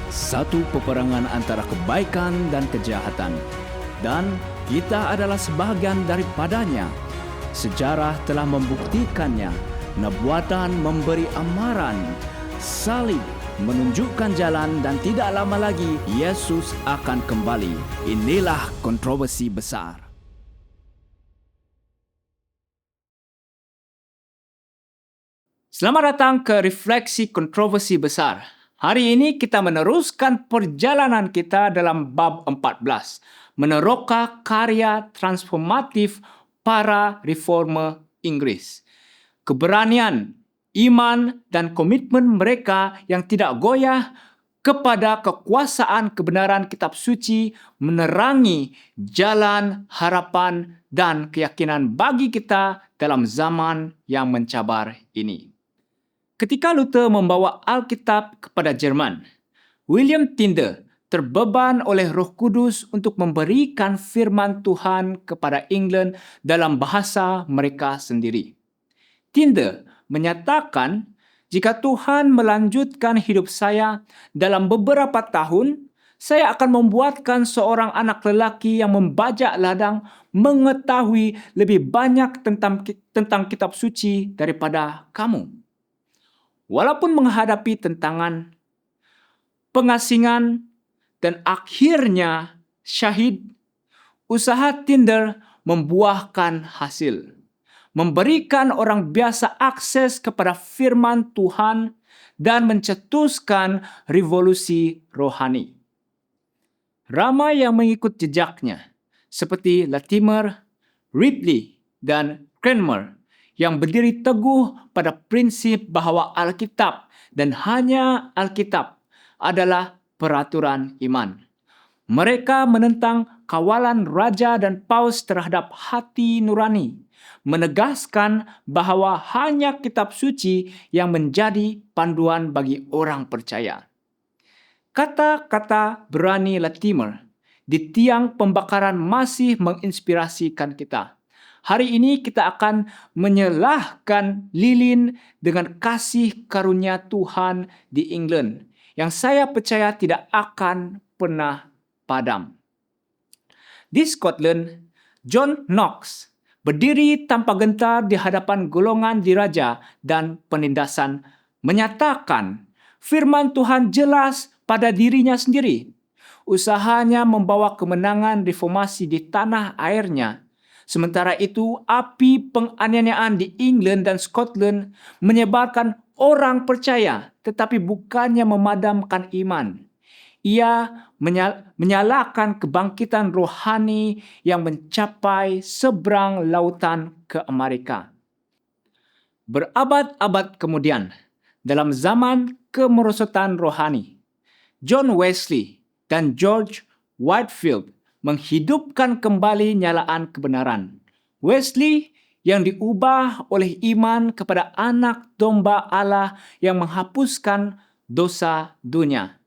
satu peperangan antara kebaikan dan kejahatan. Dan kita adalah sebahagian daripadanya. Sejarah telah membuktikannya. Nubuatan memberi amaran. Salib menunjukkan jalan dan tidak lama lagi Yesus akan kembali. Inilah kontroversi besar. Selamat datang ke Refleksi Kontroversi Besar. Hari ini kita meneruskan perjalanan kita dalam bab 14. Meneroka karya transformatif para reformer Inggris. Keberanian, iman dan komitmen mereka yang tidak goyah kepada kekuasaan kebenaran kitab suci menerangi jalan harapan dan keyakinan bagi kita dalam zaman yang mencabar ini. Ketika Luther membawa Alkitab kepada Jerman, William Tyndale terbeban oleh Roh Kudus untuk memberikan firman Tuhan kepada England dalam bahasa mereka sendiri. Tyndale menyatakan, jika Tuhan melanjutkan hidup saya dalam beberapa tahun, saya akan membuatkan seorang anak lelaki yang membajak ladang mengetahui lebih banyak tentang kitab suci daripada kamu. Walaupun menghadapi tentangan, pengasingan, dan akhirnya syahid, usaha Tyndale membuahkan hasil. Memberikan orang biasa akses kepada firman Tuhan dan mencetuskan revolusi rohani. Ramai yang mengikut jejaknya, seperti Latimer, Ridley, dan Cranmer, yang berdiri teguh pada prinsip bahawa Alkitab dan hanya Alkitab adalah peraturan iman. Mereka menentang kawalan raja dan paus terhadap hati nurani, menegaskan bahawa hanya kitab suci yang menjadi panduan bagi orang percaya. Kata-kata berani Latimer di tiang pembakaran masih menginspirasikan kita. Hari ini kita akan menyalahkan lilin dengan kasih karunia Tuhan di England yang saya percaya tidak akan pernah padam. Di Scotland, John Knox berdiri tanpa gentar di hadapan golongan diraja dan penindasan, menyatakan firman Tuhan jelas pada dirinya sendiri. Usahanya membawa kemenangan reformasi di tanah airnya. Sementara itu, api penganiayaan di England dan Scotland menyebarkan orang percaya, tetapi bukannya memadamkan iman. Ia menyalakan kebangkitan rohani yang mencapai seberang lautan ke Amerika. Berabad-abad kemudian, dalam zaman kemerosotan rohani, John Wesley dan George Whitefield menghidupkan kembali nyalaan kebenaran. Wesley yang diubah oleh iman kepada anak domba Allah yang menghapuskan dosa dunia.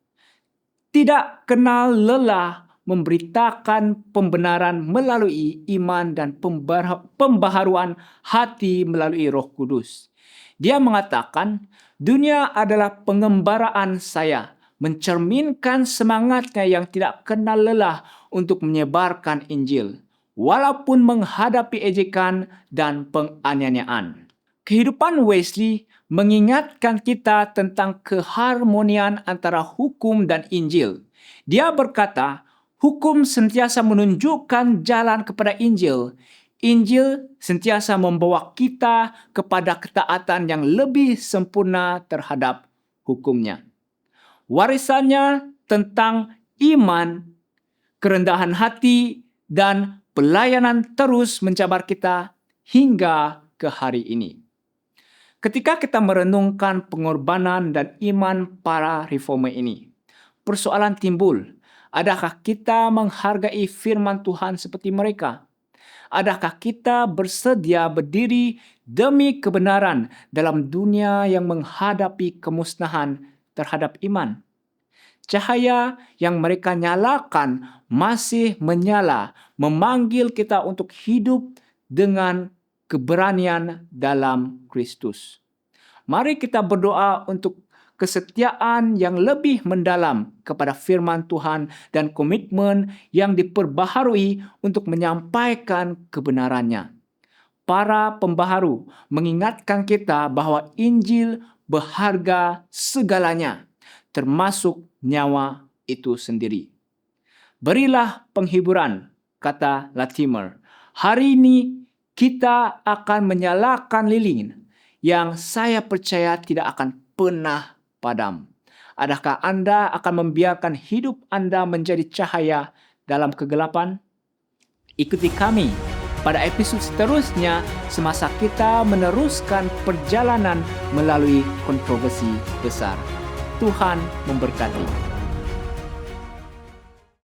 Tidak kenal lelah memberitakan pembenaran melalui iman dan pembaharuan hati melalui Roh Kudus. Dia mengatakan, dunia adalah pengembaraan saya, mencerminkan semangatnya yang tidak kenal lelah untuk menyebarkan Injil, walaupun menghadapi ejekan dan penganiayaan. Kehidupan Wesley mengingatkan kita tentang keharmonian antara hukum dan Injil. Dia berkata, hukum sentiasa menunjukkan jalan kepada Injil. Injil sentiasa membawa kita kepada ketaatan yang lebih sempurna terhadap hukumnya. Warisannya tentang iman, kerendahan hati, dan pelayanan terus mencabar kita hingga ke hari ini. Ketika kita merenungkan pengorbanan dan iman para reformer ini, persoalan timbul, adakah kita menghargai firman Tuhan seperti mereka? Adakah kita bersedia berdiri demi kebenaran dalam dunia yang menghadapi kemusnahan terhadap iman? Cahaya yang mereka nyalakan masih menyala, memanggil kita untuk hidup dengan keberanian dalam Kristus. Mari kita berdoa untuk kesetiaan yang lebih mendalam kepada firman Tuhan dan komitmen yang diperbaharui untuk menyampaikan kebenarannya. Para pembaharu mengingatkan kita bahwa Injil berharga segalanya, termasuk nyawa itu sendiri. Berilah penghiburan, kata Latimer. Hari ini kita akan menyalakan lilin yang saya percaya tidak akan pernah padam. Adakah Anda akan membiarkan hidup Anda menjadi cahaya dalam kegelapan? Ikuti kami pada episod seterusnya semasa kita meneruskan perjalanan melalui kontroversi besar. Tuhan memberkati.